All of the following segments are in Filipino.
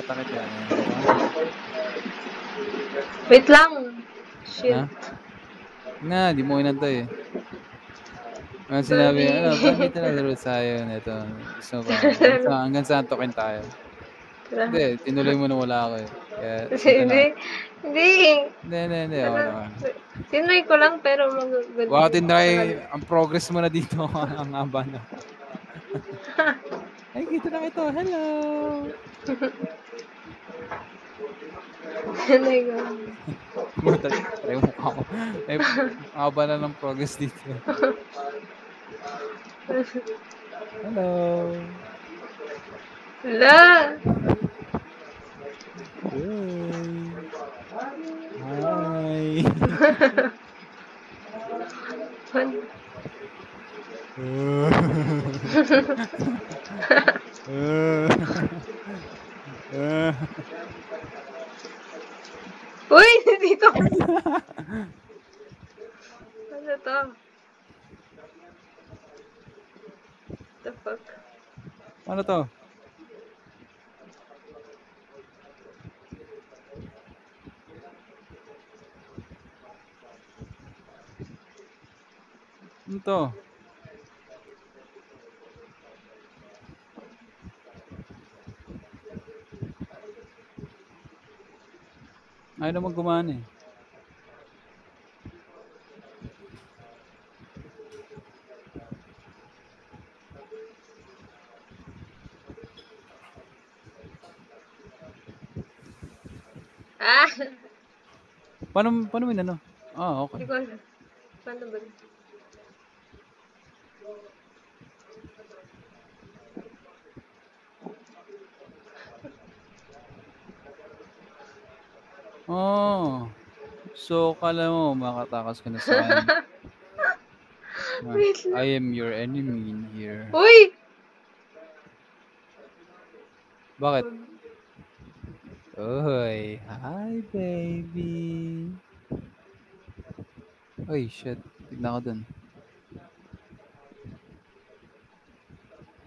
takit yan. Ito. Wait lang. Shit. Ha? Nga, di mo inantay eh. Ano sinabi, bakit nalaro tayo nito? Gusto ba? Hanggang saan tokin tayo? Hindi, tinuloy mo na wala ako eh. Kaya, ito na. Hindi. Hindi, ako naman. Tinry ko lang pero mag-good. Wow, tinry, ang progress mo na dito, ang haba na. Ay, kita na kita. Hello! Try mo ka ako. Eh, haba na ng progress dito. Hello! Wala! Hi! Uy! Dito! Ano to? The fuck? Ano to? Ano to? Ayaw naman gumana eh. Ah! Paano mo ano? Ah, okay. Hindi ko alam. Paano ba? Oh. So, kala mo, makatakas ka na sa akin. Wait lang. I am your enemy in here. Uy! Bakit? Uy, hi baby. Uy, shit. Tignan ko dun.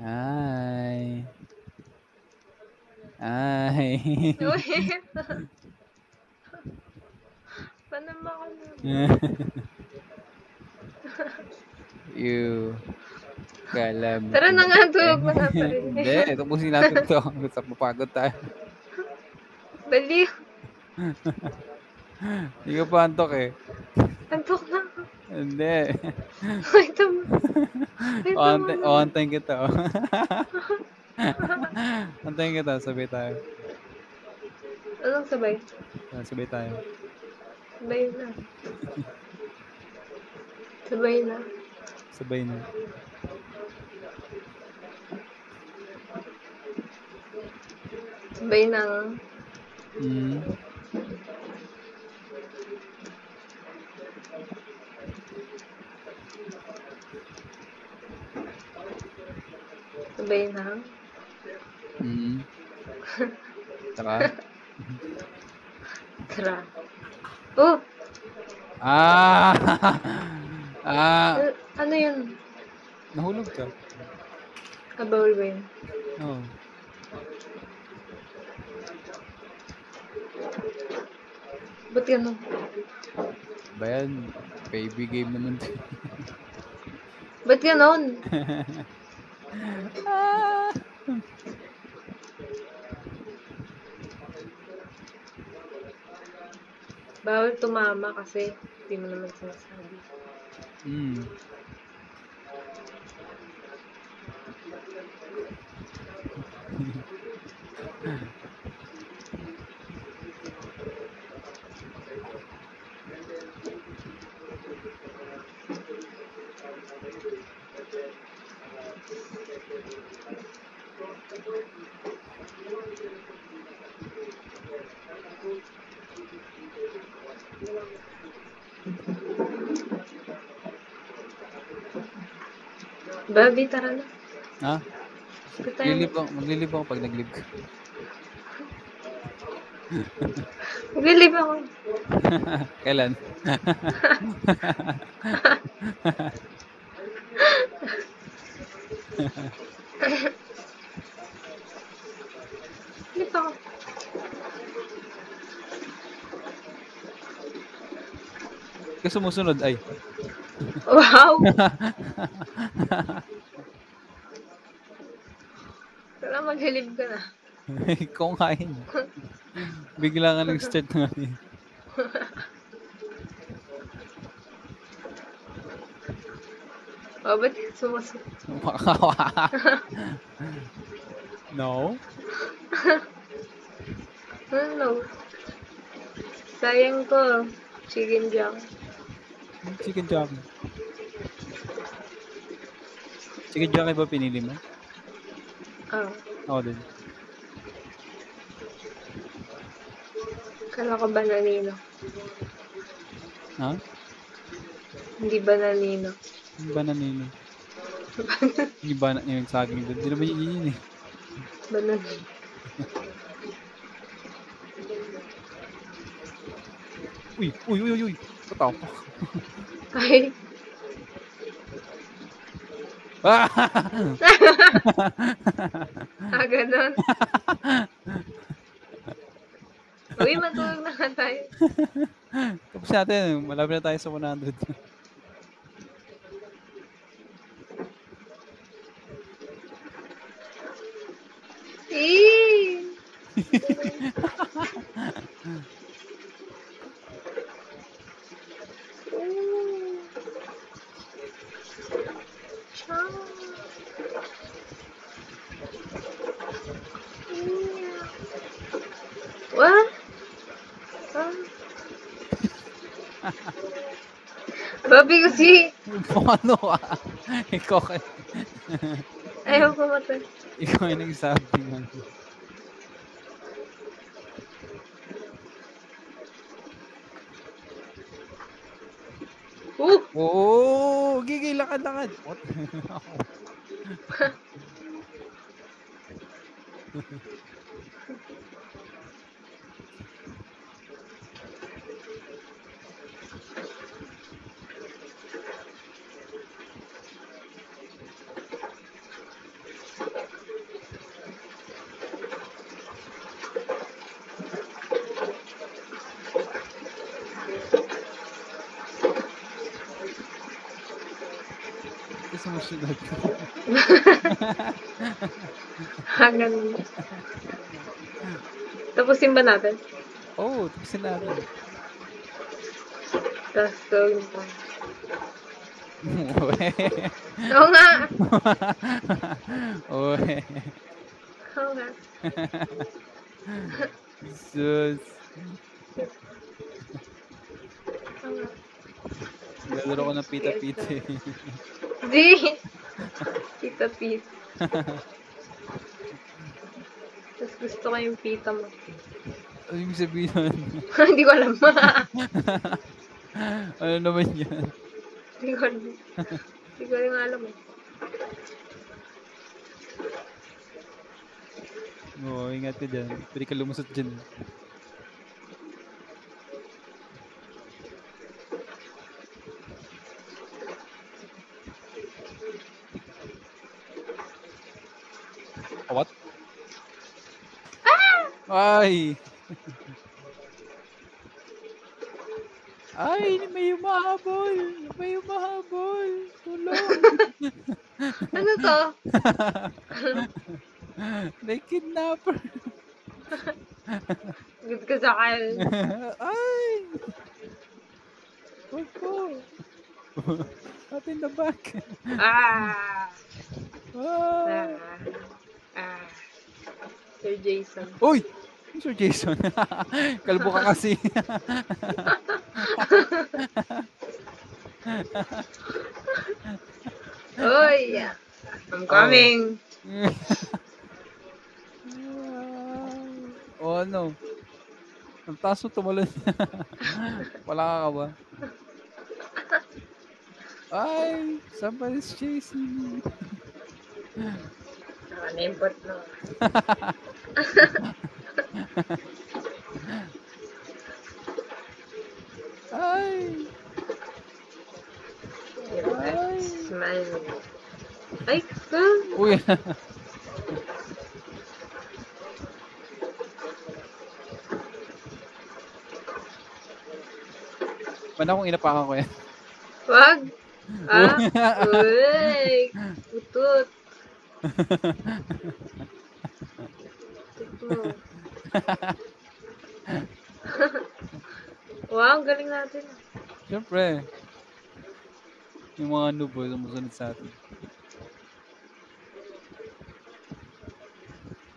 Hi. Hi. Uy! Panama ka na. You. Kala mo. Tara na nga, tulog na nga pala. Hindi, tapusin natin to. Gusto mapagod tayo. Dali. Hindi ka pa antok eh. Antok na ako. Hindi. Wait naman. Antayin kita. Antayin kita, sabay tayo. Anong sabay? Sabay tayo. Sabay na. Sabay na. Sabay na. Sabay na. Sabay na. Tara. Tara. Oh! Ano yun? Nahulog ka. Bawal ba yun? Oo. Ba't gano'n? Ba yan? Baby game naman. Ba't gano'n? Bawal tumama kasi hindi mo naman sinasabi. Babi, tara na. Ha? Maglilib ako pag nag-live ka. Maglilib ako. Kailan? Lip ako. ka sumusunod, ay. Wow! Kailangan maghilib ka na. Ikaw nga yun. Bigla ka nag-start na eh. Oh, ba't sumusunod? No? Ano? Sayang ko. Chicken junk. Chicken jockey. Chicken jockey ba pinili mo? Ah. Ako din. Kala ko bananino. Ha? Hindi bananino. Bananino. Hindi ba yung saging doon? Hindi naman yun eh. Bananino. Uy. What the fuck? Ay. Ganon. Uy, matulog na nga tayo. Tapos natin, malapit na tayo sa 100. What? Babi kasi. Ano ka? Ikaw ka. Ayaw ko matay. Ikaw yung nagsabi nga. Oo! Gigi, lakad. What? Sumusunod. Ganun. Tapusin ba natin? Oo, tapusin natin. Tapos gawin pa. Oo nga. Uwe. Oo nga. Sus. Oo nga. Naglalaro ko ng pita-pita eh. Di. Pita-pita. Tapos gusto ko yung pita mo. Ano yung sabihin nun? Hindi ko alam. Ano naman yan? Hindi ko alam. Hindi ko rin alam eh. Oo, ingat ka dyan. Pwede ka lumusot dyan. What? Ay! Ay, may humahabol! Tulong! Ano to? May kidnapper! Good ka sa akin. Ay! Wag po! Not in the back! Sir Jason. Uy! Sir Jason. Kalbo ka kasi. Uy! I'm coming! O ano? Ang taas mo tumalon. Wala ka ba? Ay! Somebody's chasing me. Nalimpot na. Ay! Ay! Smile. Ay! Uy! Paano kung inapakan ko yan? Wag. Uy. Utut. Utut mo. Wow, galing natin. Siyempre. Yung mga noob sumusunod sa atin.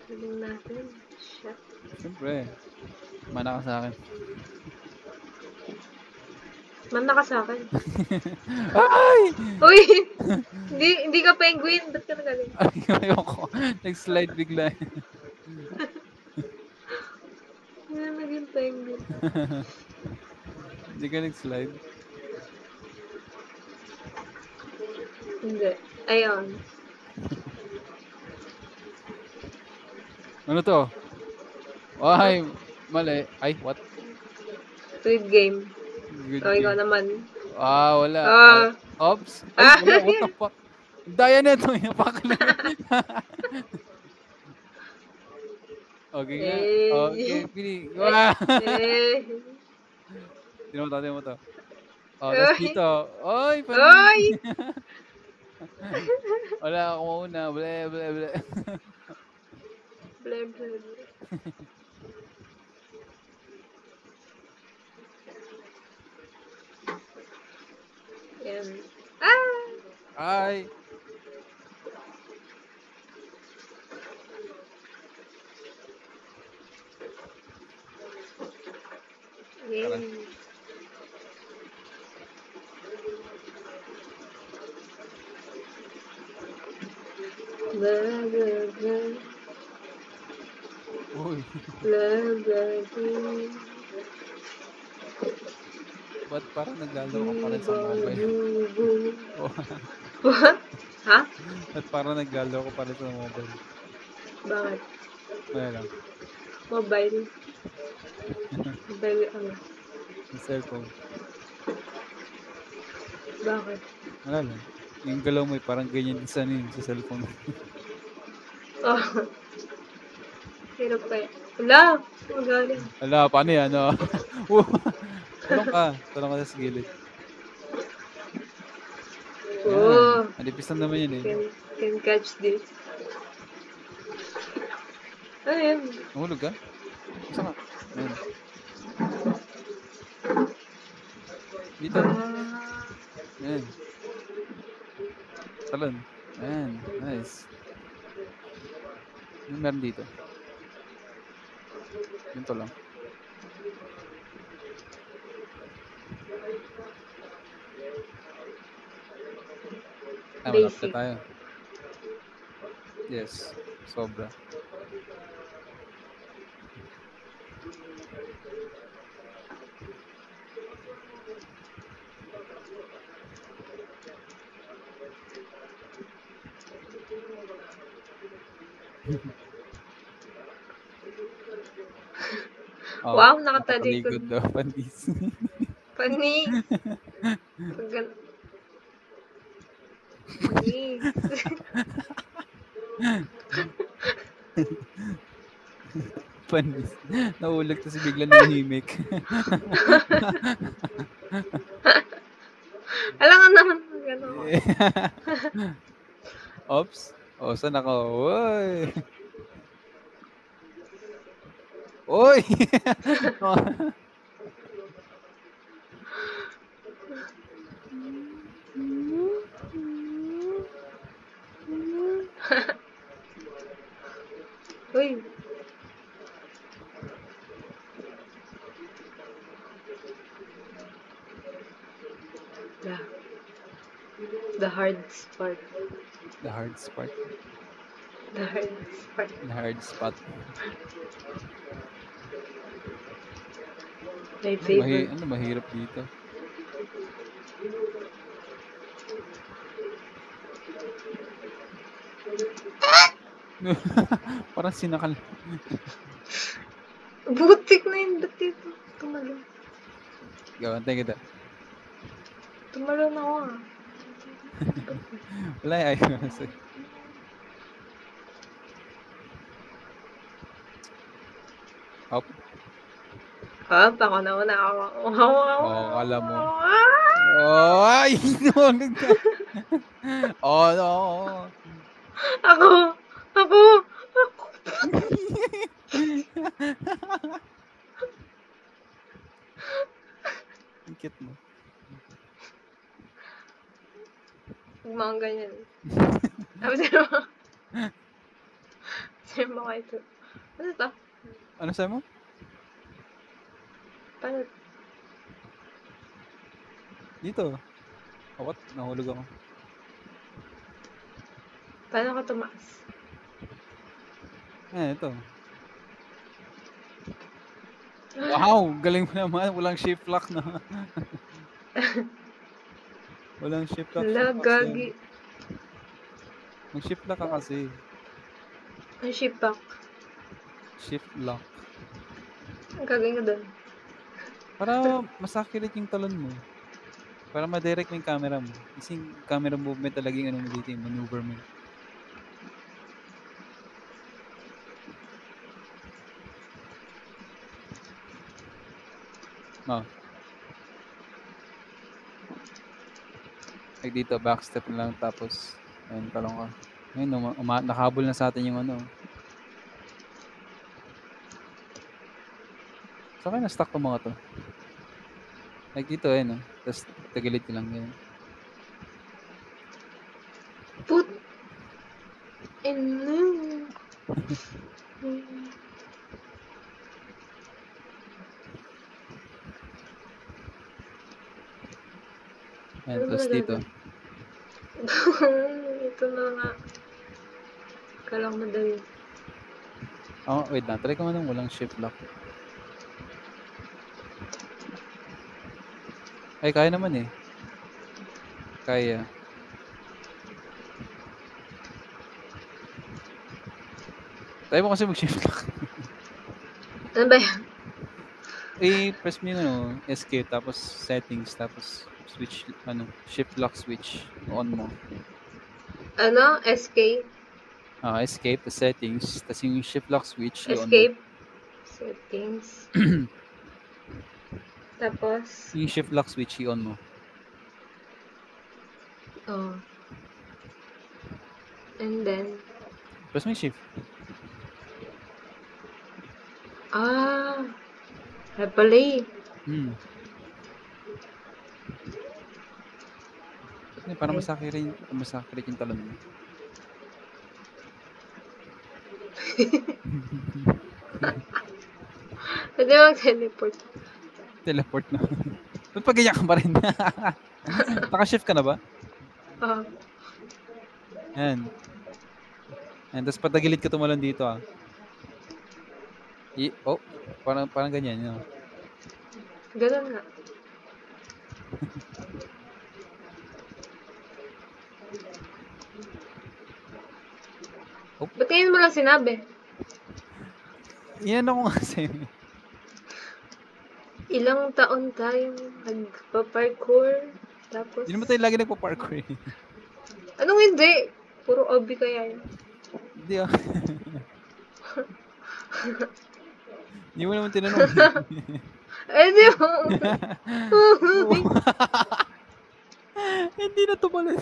Galing natin. Shit. Siyempre. Mana ka sa akin. Mana ka sa akin. Ay! Uy! Hindi ka penguin. Ba't ka nagaling? Ayoko. Nag-slide bigla. Hindi na naging penguin. Hindi ka nag-slide? Hindi. Ayun. Ano to? Ay, mali. Ay, what? Squid Game. Good O, ikaw game. naman. Wala. Oops. Ay, wala. What the fuck? Daya na ito. Napakalang. Okay nga. Okay, pili. Wow! Tignan mo to. Tapos dito. Oy, Oy! Wala ako mauna. Ble. Ble, ble, ble. Yan. Ay! Yay. Blah, blah, blah. Uy. Blah, blah, blah. Ba't parang naglalaw ka pa rin sa mobile? What? Ha? Ba't parang naglalaw ka pa rin sa mobile? Bakit? Wala lang. Mobile? Mobile ano? Yung cellphone. Bakit? Wala lang. Yung galaw mo parang ganyan din sa cellphone. Oh. Hirap kaya. Wala! Magaling. Wala, paano yan? Talong ka sa gilid. Oh. Manipis lang naman yun eh. Can catch this. Ano yan? Nahulog ka? Saan ka? Ayan. Dito. Ayan. Talon. Ayan. Nice. Ano meron dito? Ganito lang. Malapit na tayo. Yes. Sobra. Wow, nakatalikod daw. Panis. Panis. Panis. Panis. Nahulog to si bigla nanghimik. Alam nga naman gano'n. Oops. Saan ako? Uy! Uy! Uy. The hard spot. The hard spot. The hard spot. The hard spot. My favorite. Ano mahirap dito? Parang sinakal. Butik na yun. Ba't dito? Tumalon. Gawantay kita. Tumalon ako Wala yung ayos. Hop. Ako nauna ako. Oo, akala mo. Ay! Nahulog na. Oo, oo. Ako! Ako! Ang cute mo. Huwag mo akong ganyan. Sino mo? Sino mo kayo ito? Ano to? Ano sabi mo? Paano? Dito. Oh, what? Nahulog ako. Paano ka tumaas? Ito. Wow! Galing mo naman. Walang shift lock na. Walang shift lock. Hala, gagi. Mag-shift lock ka kasi. Ang shift back. Shift lock. Ang gagawin ko doon. Para masakilit yung talon mo. Para ma-direct mo yung camera mo. Kasi yung camera movement talaga yung ano mo dito, yung maneuver mo. No. Like dito, backstep na lang tapos ayun, talong ka. Ayun, nakahabol na sa atin yung ano. Sa akin na-stuck tong mga to. Like dito, ayun, no? Tapos tagilid ko lang, ganyan. Put! And no! Ayun, tapos dito. Ito na nga. Kala ko madali. Oh, wait lang. Try ko man walang shift lock. Ay, kaya naman eh. Kaya. Try mo kasi mag-shift lock. Ano ba yan? Press mo yung ano, escape, tapos settings, tapos switch, shift lock switch. On mo. Ano? SK? Escape, the settings, tapos yung shift lock switch, Escape? Settings. Tapos? Yung shift lock switch, i-on mo. Oh. And then? Press mo yung shift. Ay pala eh. Para masakirin yung talon mo. Pwede mag-teleport. Teleport na. Ba't pag-ganyan ka pa rin? Naka-shift ka na ba? Oo. Yan. Tapos patagilid ka tumalon dito parang ganyan. You know? Ganun nga. Ba't ngayon mo lang sinabi? Yan ako nga sa'yo. Ilang taon tayong nagpa-parkour, tapos... Hindi naman tayo lagi nagpa-parkour eh. Anong hindi? Puro hobby kaya yun. Hindi Hindi mo naman tinanong. Di mo. Hindi na tumalon.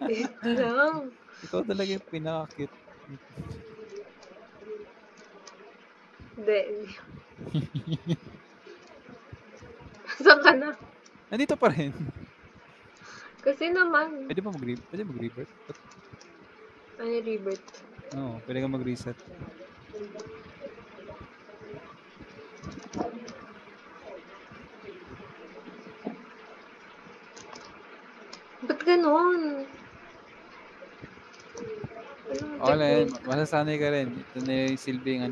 Wait lang. Ikaw talaga yung pinaka-cute. Hindi. Saan ka na? Nandito pa rin. Kasi naman. Pwede mag-revert? Ano revert? Oo, pwede ka mag-reset. Ba't ganon? Okay, masasanay ka rin. Ito na yung silbing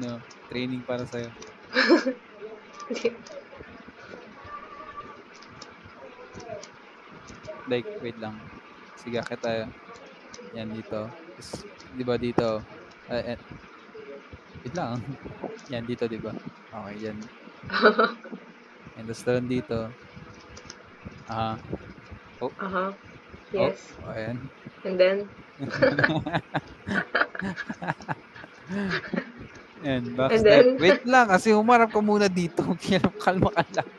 training para sa'yo. Like, wait lang. Sige, akit tayo. Yan, dito. Di ba dito? Wait lang. Yan, dito, di ba? Okay, yan. And tapos doon dito. Yes. Ayan. And then? And And backstep. then, Wait lang, kasi humarap ka muna dito. Kalma ka lang.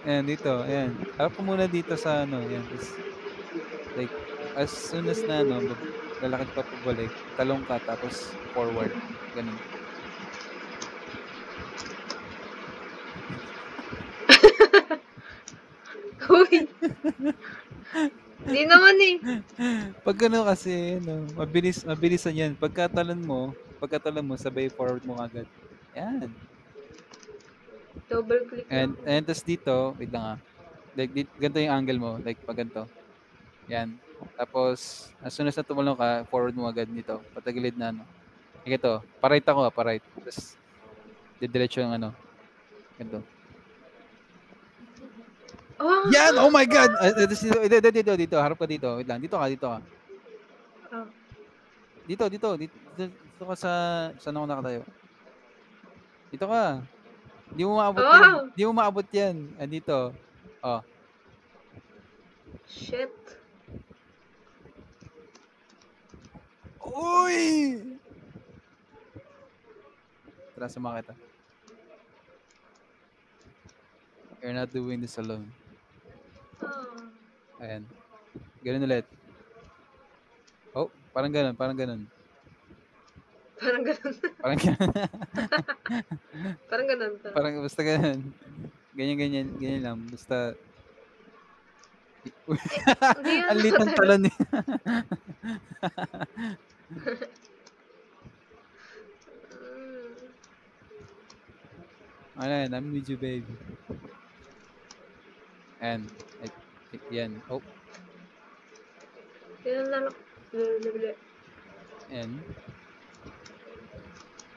Ayan, dito. Ayan. Harap ka muna dito sa ano. Ayan. Like, as soon as na ano, lalakad pa pabalik, talong ka, tapos forward. Ganun. Uy, di naman eh. Pag gano'n kasi, ano, mabilisan yan. Pagkatalon mo, sabay forward mo agad. Yan. Double click lang. And tas dito, wait lang ah. Like, ganito yung angle mo. Like, pag ganito. Yan. Tapos, as soon as na tumalong ka, forward mo agad dito. Patagilid na ano. Like ito, pa-right ako ah, pa-right. Tapos, didiretso yung ano. Ganito. Oh, Yan! Oh my God! Dito. Harap ka dito. Wait lang. Dito ka. oh. Dito ka sa... Saan ako nakatayo? Dito ka. Di mo maabot yan. Oh, Di mo maabot yan. Dito. Oh. shit. Uy! Tara, sama kita. You're not doing this alone. Oh. Ayan. Ganun ulit. Oh, parang ganun. Parang ganun. Parang ganun. Parang ganun pa. Parang basta ganun. Ganyan lang. Basta... Hindi yun Ang lit ng talaga. talon eh. Ano yan, I'm with you, baby. And, yan. Oh, Yan lang. and.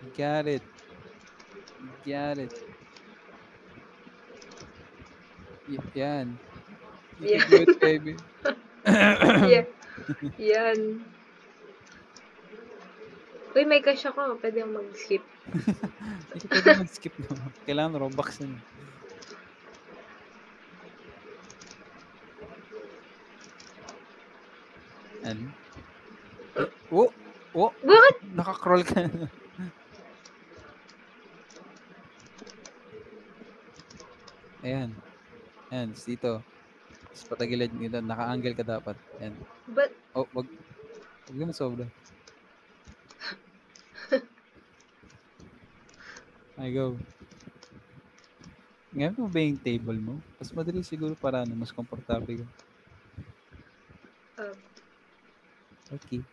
You got it. Yan. You Yan. can do it, baby. Yeah. Yan. Uy, may cash ako. Pwede akong mag-skip. Hindi ka pwede mag-skip no. Kailangan Robux yun. And, oh! Bakit? Naka-crawl ka. Ayan. Dito. Tapos patagilid dito. Naka-angle ka dapat. Ayan. But, Oh, wag mo sobra. I go. Ngayon mo ba yung table mo? Mas madali siguro para ano, mas komportable ka. Okay.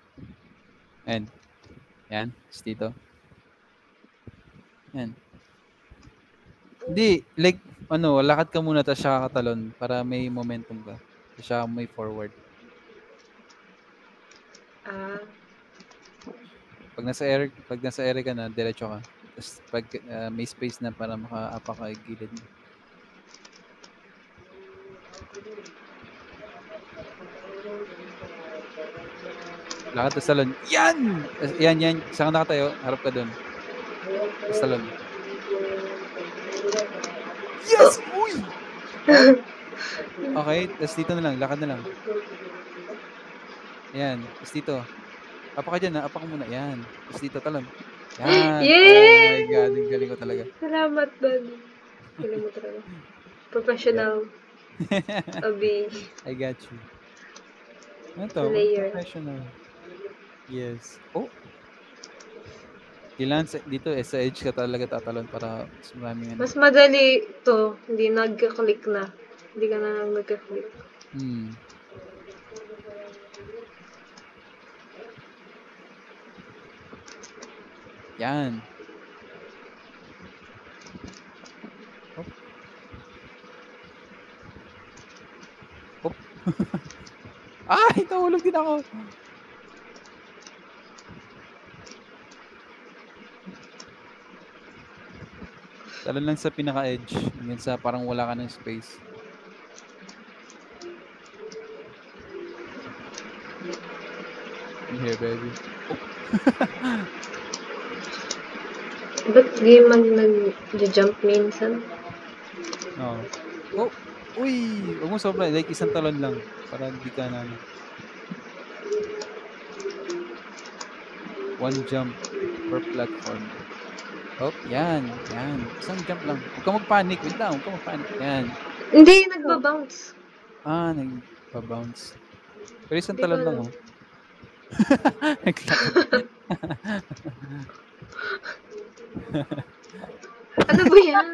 And, yan. Tapos dito. Yan. Hindi, like, ano, lakad ka muna tapos siya katalon para may momentum ka. Tapos siya may forward. Pag nasa air ka na, diretso ka. Tapos pag may space na para maka-apa ka gilid mo. Lakad sa salon. Yan! Yan. Saan ka nakatayo? Harap ka dun. Sa salon. Yes! Uy! Okay, tapos dito na lang. Lakad na lang. Yan. Tapos dito. Apa ka dyan ha? Apa ka muna. Yan. Tapos dito talon. Yan. yeah! Oh my God. Ang galing ko talaga. Salamat, buddy. Galing mo talaga. Professional. Abi. I got you. Ano to? Layer. Professional. Yes. Oh. Kailangan dito sa edge ka talaga tatalon para mas maraming ano. Mas madali to. Hindi nagka-click na. Hindi ka na nagka-click. Yan. Oh. Ay, nahulog din ako. Talon lang sa pinaka-edge. Hanggang sa parang wala ka ng space. I'm here, baby. Oh. Ba't di man nag-jump minsan? Oo. Oh. Uy! Huwag mo sobra. Like isang talon lang. Para hindi ka na. One jump per platform. Oh, yan, yan. Isang jump lang. Huwag kang mag-panic. Wait lang, huwag kang mag-panic. Yan. Hindi, nagba-bounce. Nagpa-bounce. Pero isang Hindi ko talon lang, alam. oh. Naglakad. Ano ba yan?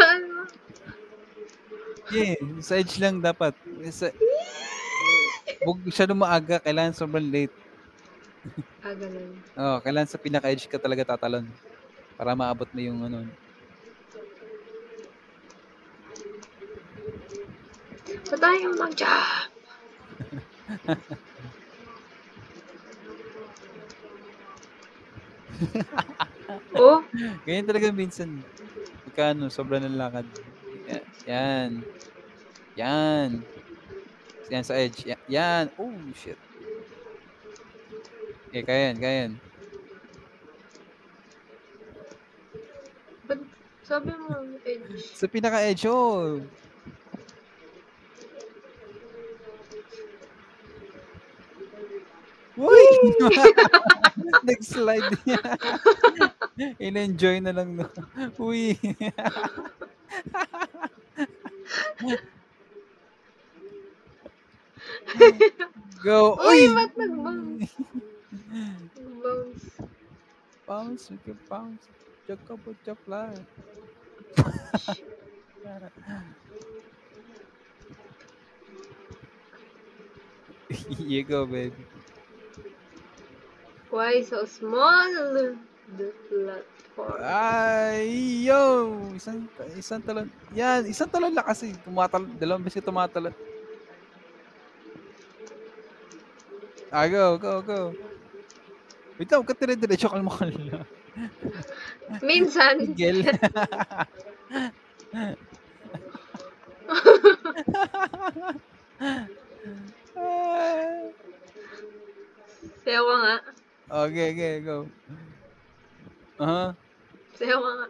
Ano? Yeah, sa edge lang dapat. Huwag siya maaga, kailangan sobrang late. Ganun. Kailangan sa pinaka-edge ka talaga tatalon para maabot mo yung ano. Ba't tayo mag-jump? Oh? Ganyan talaga minsan. Pagka sobrang ng lakad. Yan. Yan. Yan sa edge. Yan. Oh, shit. Okay, kaya yan. Ba't sabi mo edge? Sa pinaka-edge, oh. Uy! Nag-slide niya. In-enjoy na lang, no? Uy! Go! Uy, ba't nag-bounce? Nag-bounce. Bounce, we can bounce. Chaka fly. You go, baby. Why so small? The platform. Ay, yo! Isang talon. Yan, isang talon lang kasi. Dalawang beses tumatalon. Go. Wait lang, huwag ka dire-diretso, kalma ka lang. Minsan. Miguel. Sayaw ka nga. Okay, go. Sayaw ka nga.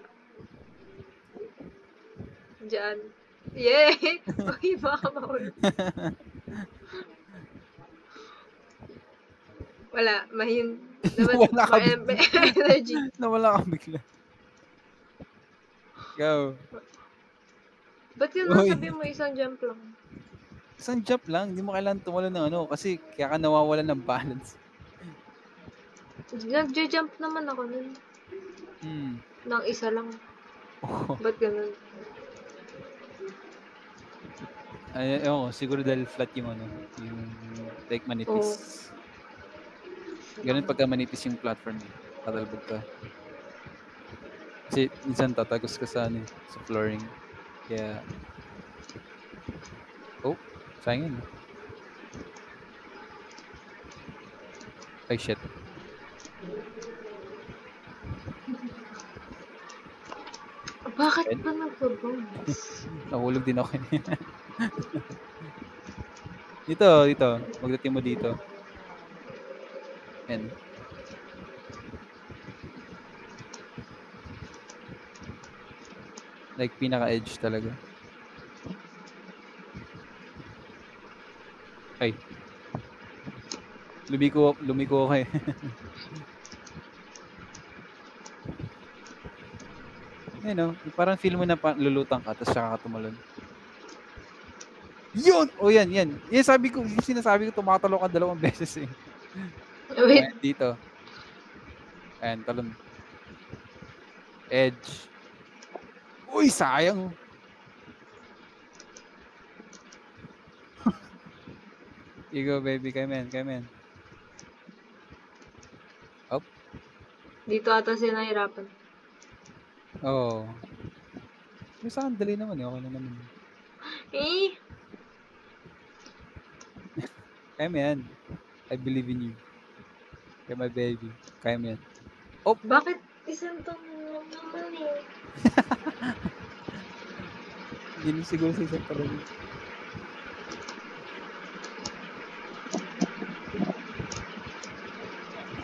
Diyan. Yay! Uy, baka mahulog. Wala, Nawala ka energy. Nawala ka bigla. Go. Ba't yun nasabi mo isang jump lang? Isang jump lang, hindi mo kailangan tumalon ng ano, kasi kaya ka nawawalan ng balance. Nagja-jump naman ako nun. Nang isa lang. Ba't ganun? Ay, siguro dahil flat yung ano, yung like manipis. Ganun pagka manipis yung platform, tatalbog ka. Kasi minsan tatagos ka sa ano, sa flooring. Kaya, sayang yun. Ay, shit. Bakit ba nagpa-bounce? Nahulog din ako. Dito. Magdating mo dito. Yan. Like, pinaka-edge talaga. Ay. Lumiko ako eh. Parang feel mo na lulutang ka, tapos saka ka tumalon. Yun! Yan. Yan, sinasabi ko, tumatalo ka 2 beses eh. Wait. Ayan, dito. Ayan, talon. Edge. Uy, sayang. You go, baby. Come in. Up. Dito ata sila nahirapan. May sandali naman eh. Okay na naman. Kaya mo yan. I believe in you. Kaya my baby. Kaya mo yan. Bakit isang tong naman eh? Hindi siguro sa isang talaga.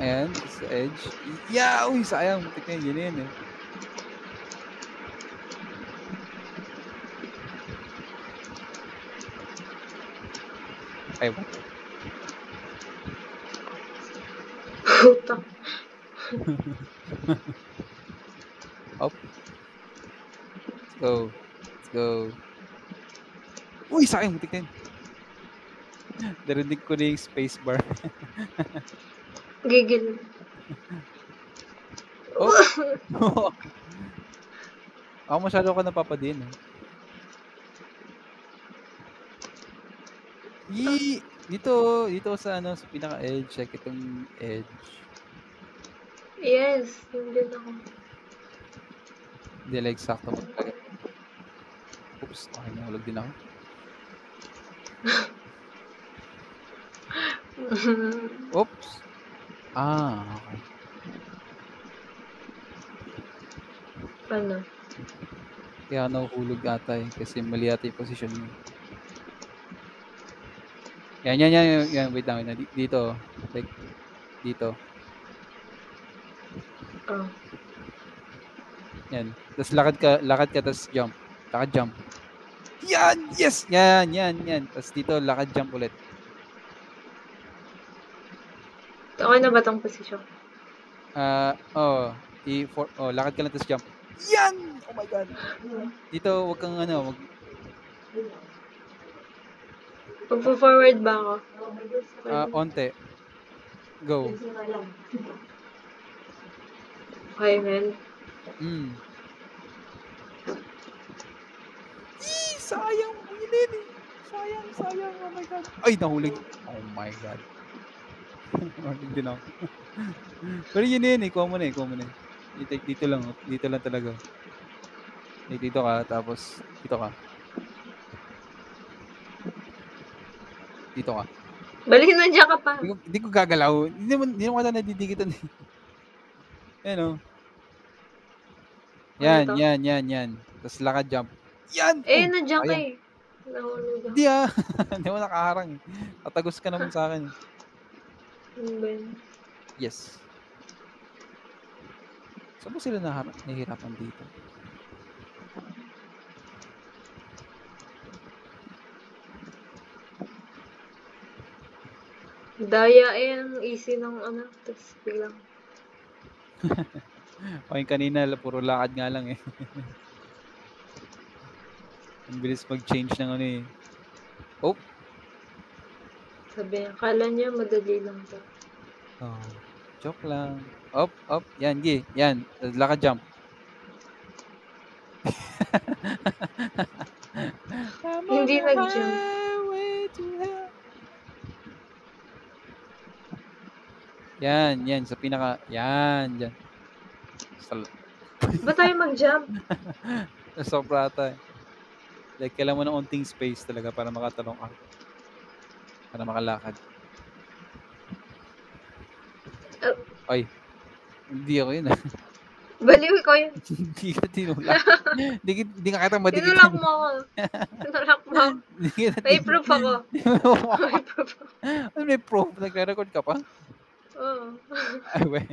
Ayan, sa edge. Yeah! Uy, sayang. Tignan, yun eh. Ay, what? Puta. Up. Let's go. Let's go. Uy, sayang, butik din. Narinig ko na yung space bar. Gigil. Oh. Ako masyado ko napapadin. Dito sa ano, sa pinaka-edge. Check itong edge. Yes, yun din ako. Hindi like sakto magpagay. Oops, okay, nahulog din ako. Oops. Okay. Ano? Kaya nahuhulog ata kasi mali ata yung position mo. Yan. Wait lang. Dito. Like, dito. Oh. Yan. Tapos lakad ka, tapos jump. Lakad jump. Yan! Yes! Yan. Tapos dito, lakad jump ulit. Okay na ba tong posisyon? Lakad ka lang tapos jump. Yan! Oh my God. Dito, wag kang Magpo-forward ba ako? Onte. Go. Okay, man. Sayang. Yun Sayang. Oh my God. Ay, nahulog. Oh my God. Nahulog din ako. Pero yun. Kuha mo na. Dito lang talaga. Dito ka, tapos dito ka. Dito ka. Balik na dyan ka pa. Hindi ko gagalaw. Hindi mo ka nadidigitan. Ayan o. Yan. Tapos lakad jump. Yan! Nandiyan ka eh. Nahulog ako. Hindi Hindi mo nakaharang eh. Tatagos ka naman sa akin. Yes. Saan ba sila nahihirapan dito? Daya ang easy ng tapos biglang. Okay, kanina puro lakad nga lang eh. Ang bilis mag-change ng Oh! Sabi niya, kala niya madali lang to. Joke lang. Up. Yan, yan. Lakad jump. Hindi nag-jump. Yan. Sa pinaka... Yan, dyan. Ba't tayo mag-jump? Sobra ata eh. Like, kailangan mo ng unting space talaga para makatalong ka. Para makalakad. Ay. Hindi ako yun Baliw ko yun. Hindi ka tinulak. Hindi ka kita madikit. Tinulak mo ako. May proof ako. May proof? Nagre-record ka pa? Oo. Ay, wey.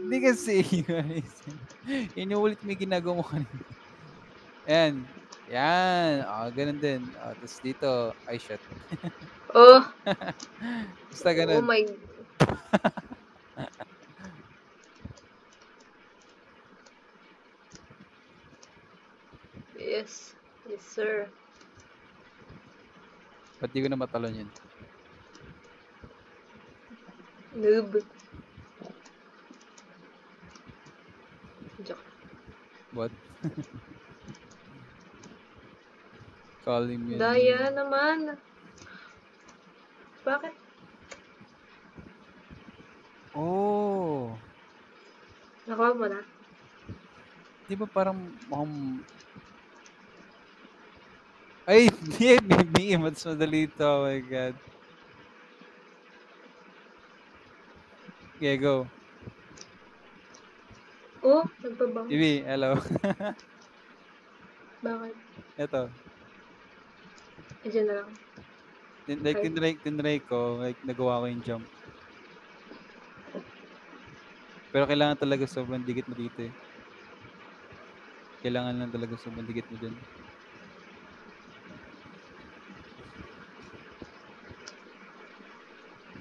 Hindi kasi. Inuulit mo yung ginagawa mo kanina. Yan. Ganun din. Tapos dito. Ay, shit. Basta ganun. Oh my. Yes, sir. Ba't di ko na matalon yun? Noob. Joke. What? Calling me. Daya naman. Bakit? Nakuha mo na? Di ba parang ay, hindi. Mas madali ito. Oh my God. Okay, go. Nagpabango. Ibi, hello. Bakit? Ito. Diyan na lang. Like, tinry ko, like, nagawa ko yung jump. Pero kailangan talaga sobrang dikit mo dito eh. Kailangan lang talaga sobrang dikit mo dyan.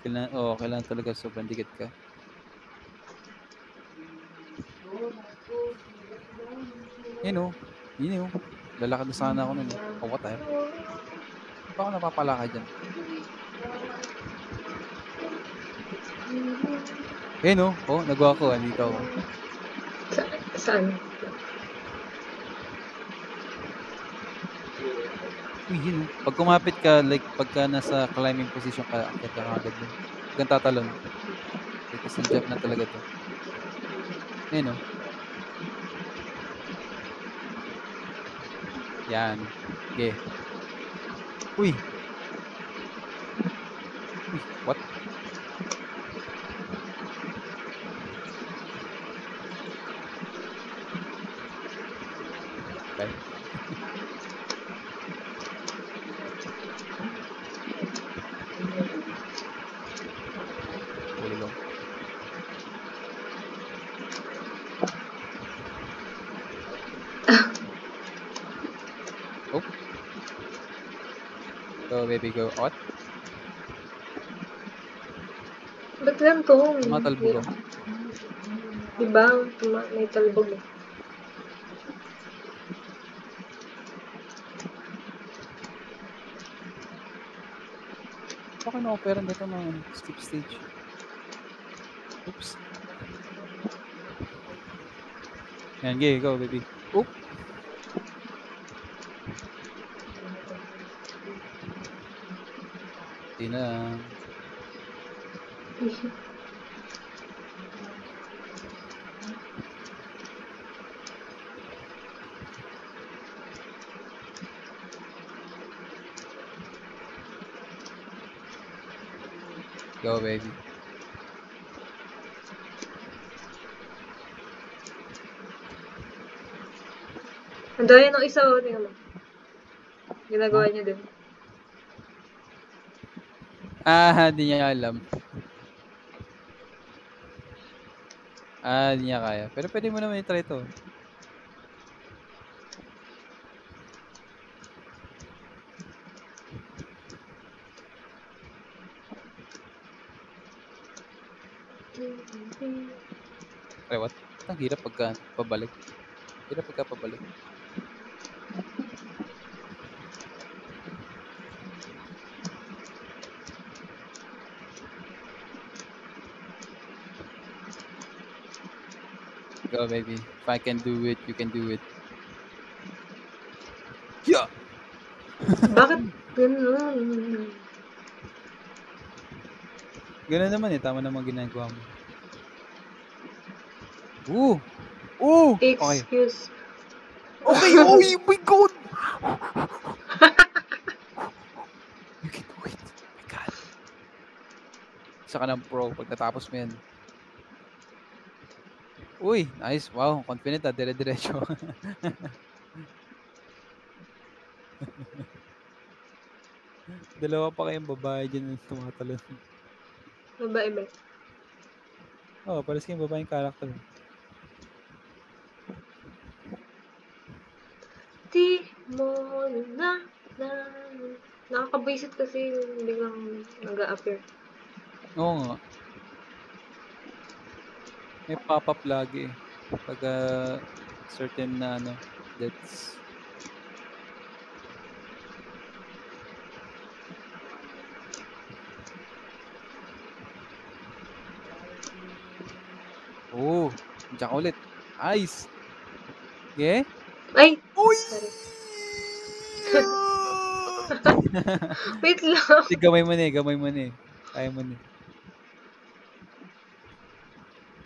kailangan talaga sobrang dikit ka. Yun oh. Lalakad na sana ako nun eh. Oh, what the hell? Ba ako napapalakad dyan? Yun oh. Nagawa ko. Andito ako. Saan? Uy, yun oh. Pag kumapit ka, like, pagka nasa climbing position ka, akit ka agad dun. Huwag kang tatalon. Okay, kasi jump na talaga to. Yun oh. Yan. Okay. Uy, what? Okay. Ululong. Oh. Go, baby, go. What? Ba't ganito? Tumatalbog ako. Diba? May talbog eh. Baka na-opera nito ng skip stage. Oops. Yan, okay, go, baby. Oop. Di na. Go, baby. Ang daya ng isa o, tingnan mo. Ginagawa niya din. Di niya alam. Di niya kaya. Pero pwede mo naman i-try to. Ay, what? Ang hirap pagka pabalik. Hirap pagka pabalik. Go, baby. If I can do it, you can do it. Yeah! Bakit ganun? Ganun naman eh. Tama naman ginagawa mo. Ooh! Excuse. Okay! Oh my God! You can do it. Oh my God. Isa ka ng pro pagkatapos mo yan. Uy, nice. Wow, confident dire-diretso. Dalawa pa kayong babae dyan na tumatalon. Babae ba? Oo, pares kayong babaeng character. Di mo na nakakabaisit kasi biglang nag-a-appear. Oo nga. May pop-up lagi eh. Pag certain na deaths. Diyan ka ulit. Nice! Okay? Ay! Uy! Wait lang. Gamay mo na eh. Kaya mo na eh.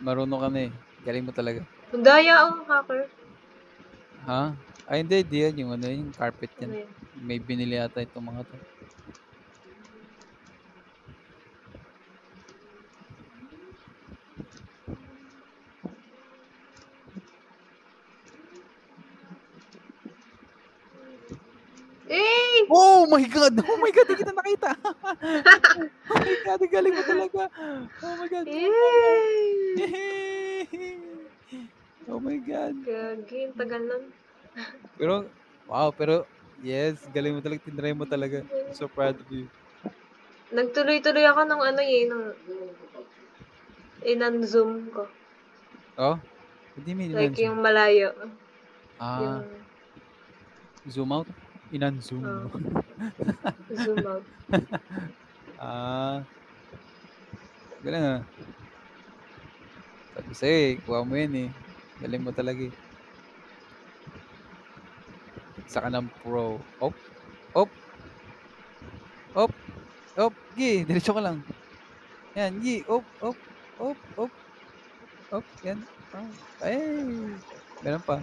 Marunong ka na eh. Galing mo talaga. Daya ang hacker. Ha? Ay, hindi yan. Yung carpet yan. May binili ata itong mga to. Eh! Oh my God! Di kita nakita! Oh my God! Galing mo talaga! Oh my God! Oh my God! Gagi, tagal nun. Pero, yes, galing mo talaga. Tinry mo talaga. I'm so proud of you. Nagtuloy-tuloy ako ng ano ng inan-zoom ko. Oh? Hindi may Like inan-zoom. yung malayo. Ah. Zoom out? Inan-zoom mo. Zoom out. Galing ah. Sabi sa'yo eh, kuha mo yan eh. Galing mo talaga eh. Isa ka ng pro. Op. Op. Op. Op. Gi, diretso ka lang. Yan, gi. Op. Op. Op. Op. Op. Yan. Ay. Ganun pa.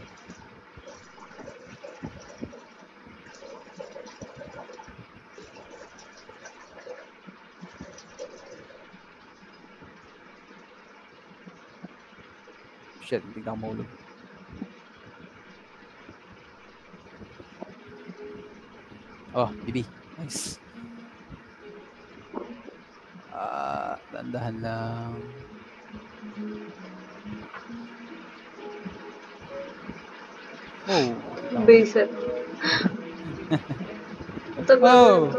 Shit, hindi ka maulog. Oh, bibi. Nice. Dandahan lang. Oh. Basic. Oh.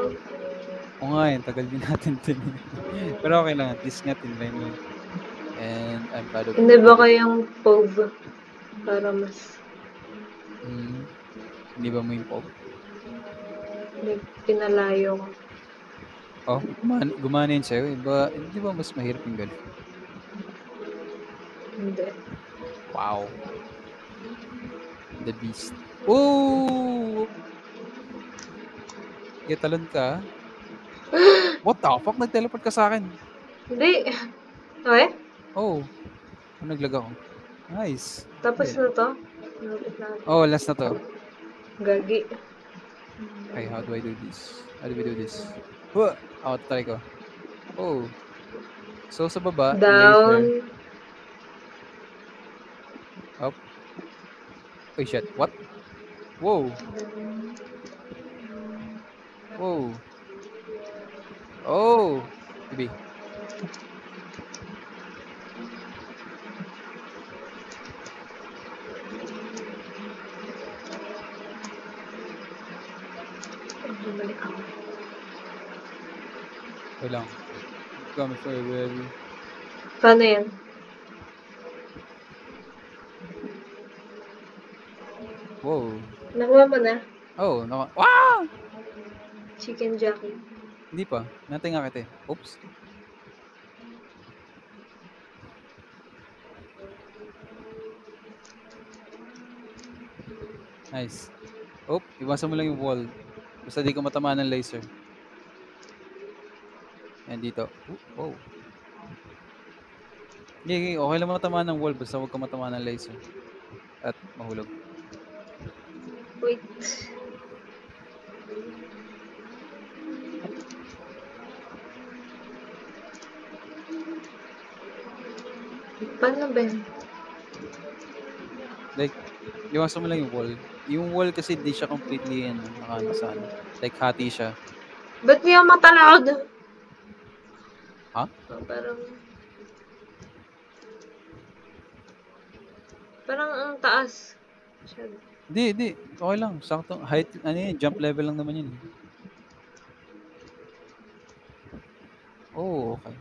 Oo nga yun, tagal din natin din. Pero okay lang, at least nga tinry mo yun. And I'm proud of you. Hindi ba kayang POV? Para mas... Hindi ba mo yung POV? Pinalayo ko. Oh, gumana yun sa'yo. Hindi ba mas mahirap yung ganun? Hindi. Wow. The Beast. Oh! Talon ka. What the fuck? Nag-teleport ka sa akin. Hindi. Okay? Oh. Naglag ako. Nice. Tapos na to? Oh, last na to. Gagi. Okay, how do I do this? How do we do this? Try ko. Oh. So, sa baba, down. laser. Up. Oh, shit. What? Whoa. Whoa. Oh. Baby. Bumalik ako. Okay lang. Come for you, baby. Paano yan? Wow. Nakuha mo na? Oh, wow! Chicken jockey. Hindi pa. Natin nga kita eh. Oops. Nice. Oh, iwasan mo lang yung wall. Basta di ko matamaan ng laser. Yan dito. Oh. Okay, okay lang matamaan ng wall. Basta huwag ka matamaan ng laser. At mahulog. Wait. Paano ba yun? Like, iwasan mo lang yung wall. Yung wall kasi di siya completely nakano. Like, hati siya. Ba't niya matalakad? Ha? Parang ang taas. Hindi. Okay lang. Sakto. Height, jump level lang naman yun. Oh, okay.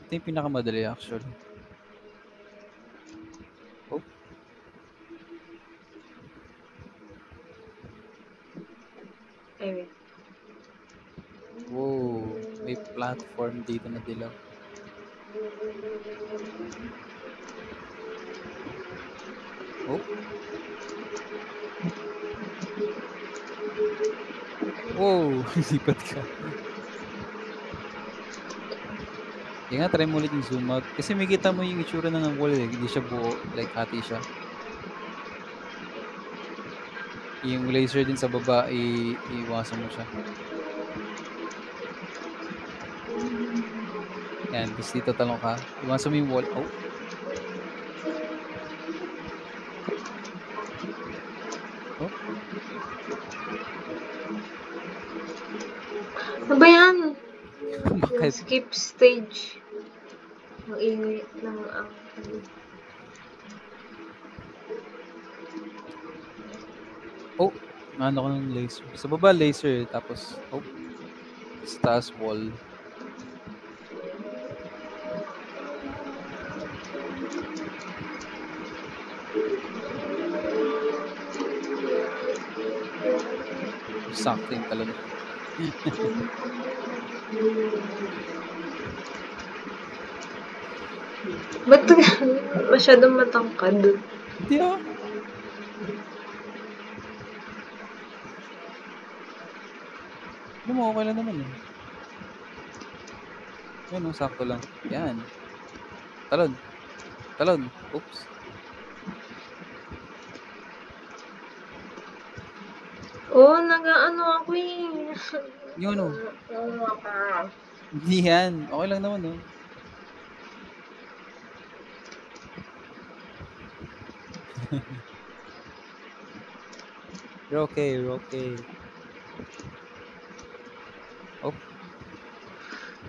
Ito yung pinakamadali actually. Oh. Anyway. Whoa. May platform dito na dilaw. Oh. Wow. Lipat ka. Kaya nga, try mo ulit yung zoom out. Kasi may kita mo yung itsura ng wall eh. Hindi siya buo. Like, hati siya. Yung laser din sa baba, iwasan mo siya. Yan, bis dito talong ka. Iwasan mo yung wall. Oh. Oh. Ano ba yan? Bakit? Skip stage. Ang ingay ng Oh. Ano ko ng laser. Sa baba laser tapos sa taas wall. Sakto yung talon. Ba't masyadong matangkad? Hindi Ano mo, okay lang naman eh. Yan sakto lang. Yan. Talon. Talon. Oops. Nag-ano ako eh. Yung ano? Hindi yan. Okay lang naman You're okay, you're okay.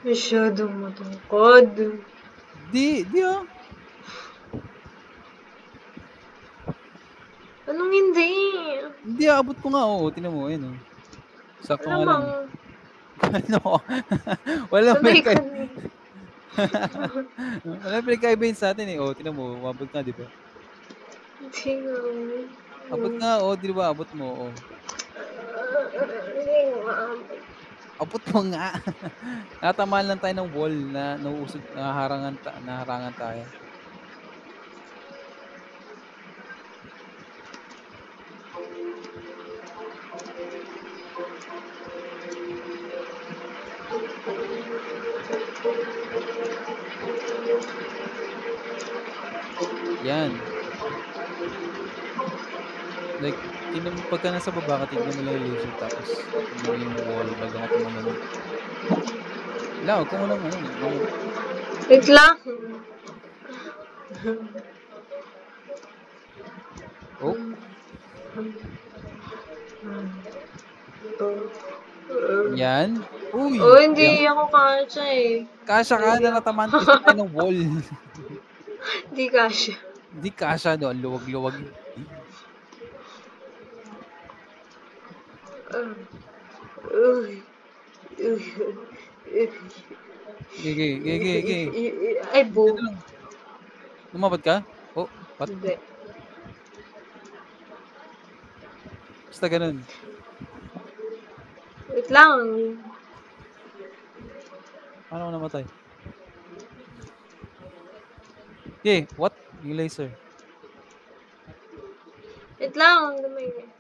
Masyadong matangkad. Di Anong hindi? Hindi, abot ko nga, tingnan mo, ayun Sakto nga lang. Ano? Walang pinagkaiba yun sa atin eh. Tingnan mo, umabot nga, di ba? Hindi nga. Abot nga, di ba? Abot mo, Hindi nga. Abot mo nga. Natamaan lang tayo ng wall na nauusog, naharangan tayo. Yan. Like, pagka nasa baba ka, tignan mo lang yung laser tapos tignan mo yung wall bago ka tumalon. Wala, huwag ka mo lang Wait lang. Yan. Uy! Hindi ako kasya eh. Kasya ka na natamaan kasi tayo ng wall. Hindi kasya. Hindi kasya, Ang luwag-luwag. Gigi. Ay, bo. Lumabad ka? What? Hindi. Basta ganun. Wait lang. Paano ko namatay? Okay, what? Yung laser. Wait lang. Gamay.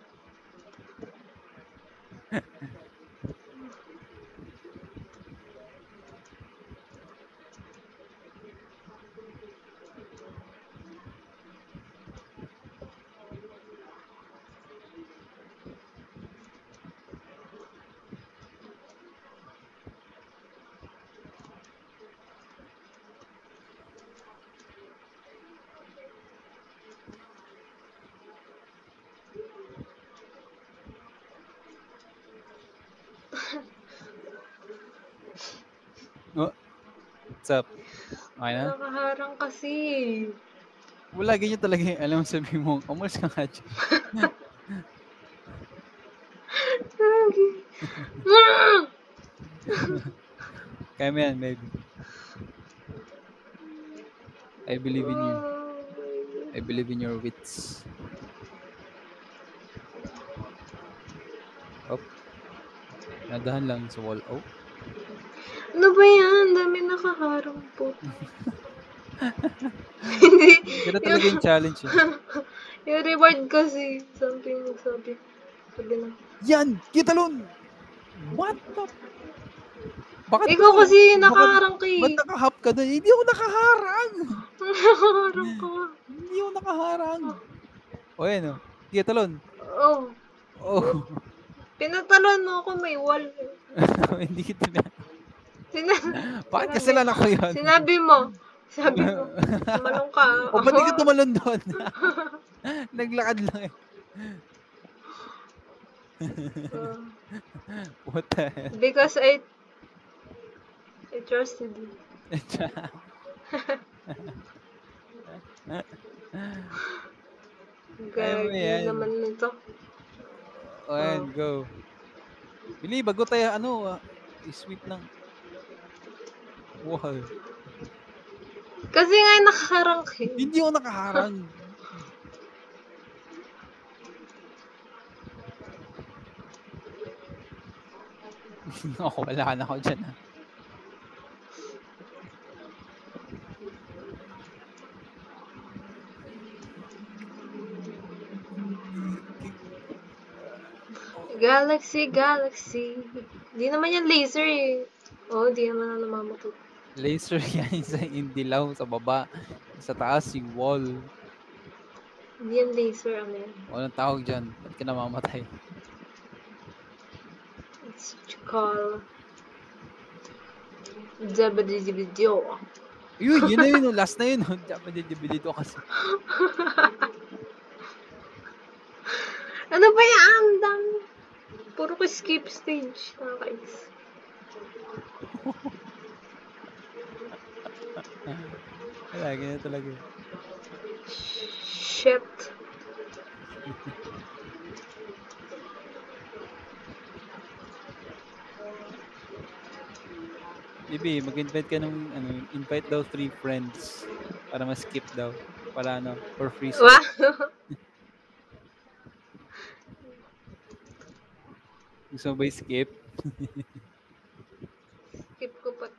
What's up? Okay na? Nakaharang kasi. Wala, ganyan talaga yung alam sabi mo. Umalis ka nga dyan. Kaya mo yan, maybe. I believe in you. I believe in your wits. Nadahan lang sa wall. Ano ba yan? Dami nakaharang po. Ganda talaga yung challenge Yung reward kasi. Sabi na. Yan! Kitalon! What the? Bakit ikaw kasi nakaharang ka Ba't nakahap ka doon? Hindi ako nakaharang! Nakaharang ka. Hindi ako nakaharang. Ayan Kitalon. Pinatalon mo ako, may wall. Hindi kita na. Bakit kasalanan ko yun? Sabi mo, tumalon ka. Ba't di ka tumalon doon? Naglakad lang What the hell? Because I trusted you. Gagi naman nito. O, ayan, go. Bili, bago tayo, i-sweep ng wall. Kasi nga nakaharang kayo. Hindi ako nakaharang. Wala na ako dyan, ha. Galaxy. Di naman yan laser eh. Di naman na namamatay. Laser yan sa indilaw, sa baba. Sa taas, yung wall. Hindi yan laser, ano yan? Walang tawag dyan. Ba't ka namamatay? It's what you call Jabba-dibba-dibba-dibba. Yun na yun. Last na yun. Jabba-dibba-dibba kasi. Ano ba yan? Dami. Puro ko skip stage. Nakakais. Wala, ganyan talaga. Shit. Bibi, mag-invite ka ng, invite daw 3 friends para ma-skip daw. Para for free skip. Wow. Gusto mo ba skip? Skip ko pa.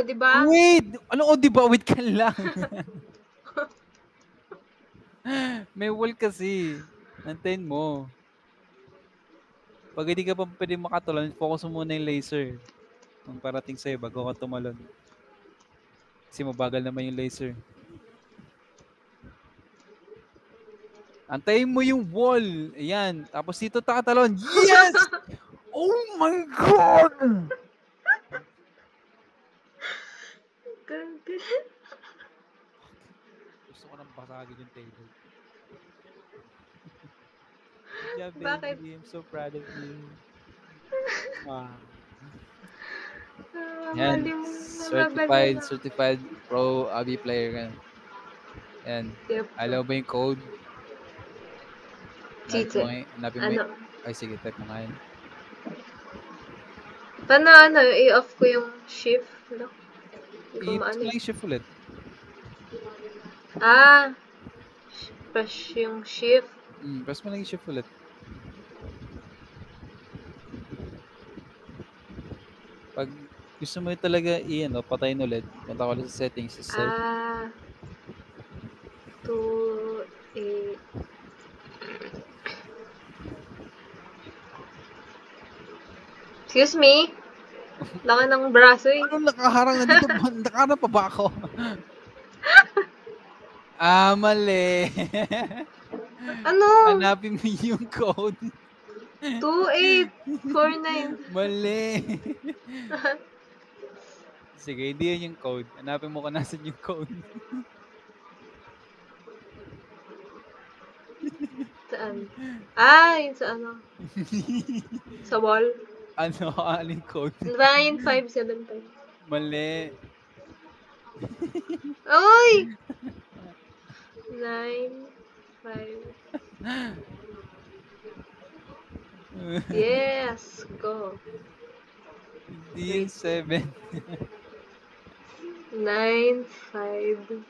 Diba? Wait! Diba? Wait ka lang. May wall kasi. Nantayin mo. Pag hindi ka pa pwede makatulon, focus mo muna yung laser. Nung parating sa'yo bago ka tumalon. Kasi mabagal naman yung laser. Antayin mo yung wall. Ayan. Tapos dito takatalon. Yes! Oh my God! Gusto ko nang basagin yung table. Good job, baby. I'm so proud of you. Yan. Certified pro Abby player ka. Yan. Yep. Alam ba yung code? Chiche. Ay, sige. Type mo nga yan. Paano, i-off ko yung shift? No? I-press mo lang yung shift ulit. Press yung shift. Press mo lang yung shift ulit. Pag gusto mo talaga patayin ulit, punta ko ulit sa settings. Excuse me? Laki ng braso eh. Ano nakaharang na dito? Nakaharang pa ba ako? Mali. Ano? Hanapin mo yung code. 2849. Mali. Sige, hindi yan yung code. Hanapin mo kung nasan yung code. Saan? Yun sa ano? Sa wall? Aling code? 9575. Mali. Oy! 95. Yes, go. Hindi 7. 9505.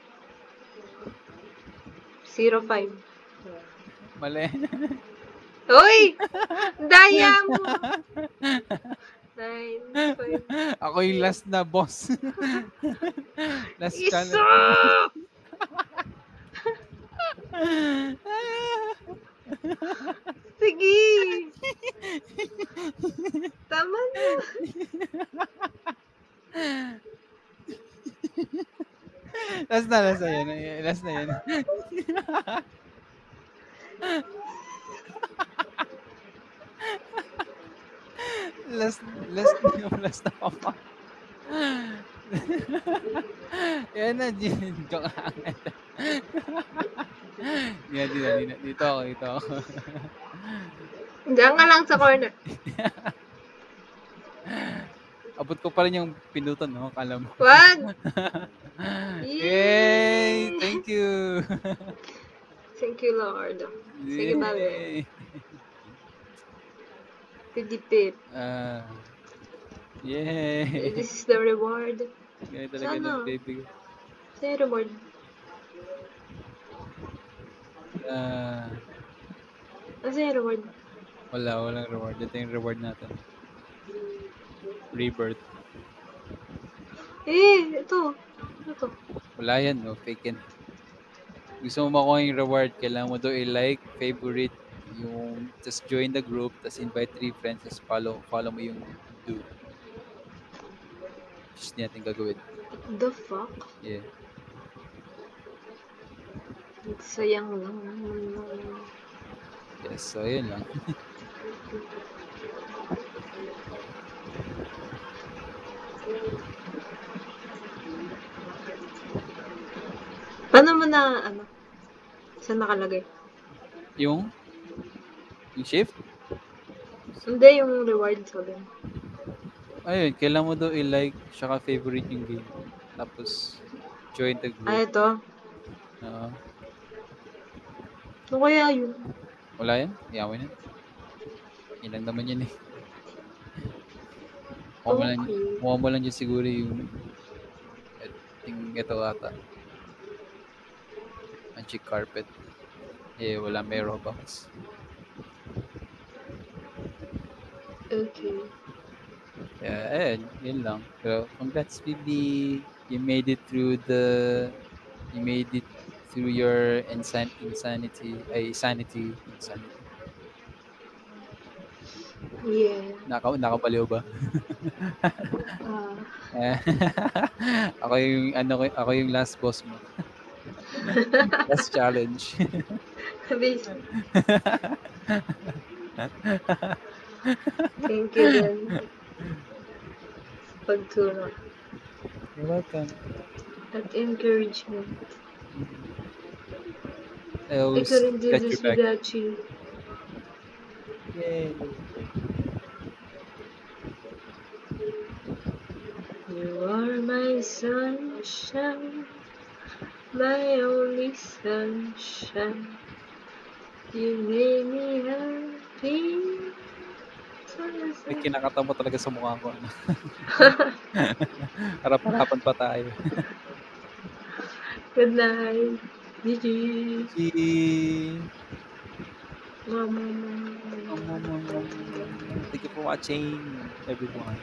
Mali. Uy! Daya mo! 95. Ako yung last na boss. Last ka na. Sige! Tama na. Last na yan. Last na yan. Last na pa pa. Yan na, joke lang. Dito ako. Diyan ka lang sa corner. Abot ko pa rin yung pindutan 'no, akala mo. Wag! Yay! Thank you. Thank you, Lord. Sige, bale. Yay! Pidipip. Yay! This is the reward. Ganyan talaga nagbibigay. Saan yung reward? Saan yung reward? Walang reward. Ito yung reward natin. Rebirth. Ito. Ano to? Wala yan, no? Fake yan. Gusto mo makuha yung reward, kailangan mo daw i-like, favorite, yung, just join the group, tas invite 3 friends, tas follow mo yung do. Just natin gagawin. The fuck? Yeah. Sayang lang. Yes, so yun lang. Paano mo na, saan nakalagay? Yung shift? Hindi, yung reward sabi. Ayun, kailangan mo daw i-like, saka favorite yung game. Tapos, join the group. Ito? Oo. Ano kaya yun? Wala yan? Yaman yan. Ilang naman yan eh. Kuha mo lang dyan siguro yung ito ata. Magic carpet. Wala may Robux. Okay. Yeah, yun lang. Pero congrats, Bibi. You made it through your insanity. Yeah. Nakabaliw ba? Ako yung last boss mo. Last challenge. Thank you then. Pagtulong. You're welcome. At encouragement. Ikaw rin din si Gachi. Yay. You are my sunshine, my only sunshine. You made me happy. May kinakata mo talaga sa mukha ko. Harap-harapan pa tayo. Good night. GG. Thank you for watching, everyone.